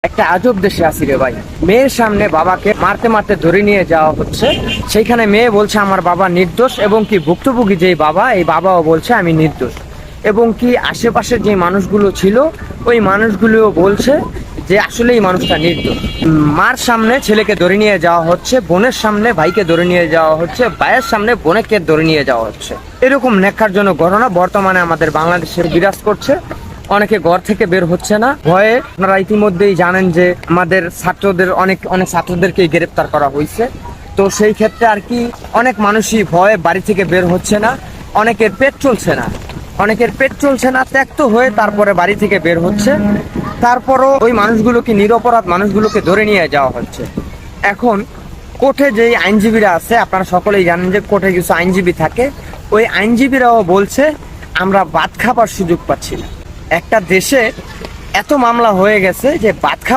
একটা আজব দেশে আছি রে ভাই। মেয়ের সামনে বাবাকে মারতে মারতে ধরে নিয়ে যাওয়া হচ্ছে। সেইখানে মেয়ে বলছে আমার বাবা নির্দোষ, এবং কি ভুক্তভোগী যেই বাবা, এই বাবাও বলছে আমি নির্দোষ, এবং কি আশেপাশের যে মানুষগুলো ছিল ওই মানুষগুলোও বলছে যে আসলে এই মানুষটা নির্দোষ। মার সামনে ছেলেকে ধরে নিয়ে যাওয়া হচ্ছে, বোনের সামনে ভাইকে ধরে নিয়ে যাওয়া হচ্ছে, ভাইয়ের সামনে বোনকে ধরে নিয়ে যাওয়া হচ্ছে। এরকম ন্যাক্কারজনক ঘটনা বর্তমানে আমাদের বাংলাদেশে বিরাজ করছে। অনেকে ঘর থেকে বের হচ্ছে না ভয়ে। আপনারা ইতিমধ্যেই জানেন যে আমাদের ছাত্রদের অনেক ছাত্রদেরকে গ্রেপ্তার করা হয়েছে। তো সেই ক্ষেত্রে আর কি অনেক মানুষই ভয়ে বাড়ি থেকে বের হচ্ছে না। অনেকের পেট চলছে না, ত্যক্ত হয়ে তারপরে বাড়ি থেকে বের হচ্ছে। তারপরও ওই মানুষগুলোকে, নিরপরাধ মানুষগুলোকে ধরে নিয়ে যাওয়া হচ্ছে। এখন কোর্টে যেই আইনজীবীরা আছে, আপনারা সকলেই জানেন যে কোর্টে কিছু আইনজীবী থাকে। ওই আইনজীবীরাও বলছে আমরা ভাত খাবার সুযোগ পাচ্ছি না। একটা দেশে এত মামলা হয়ে গেছে যে ভাত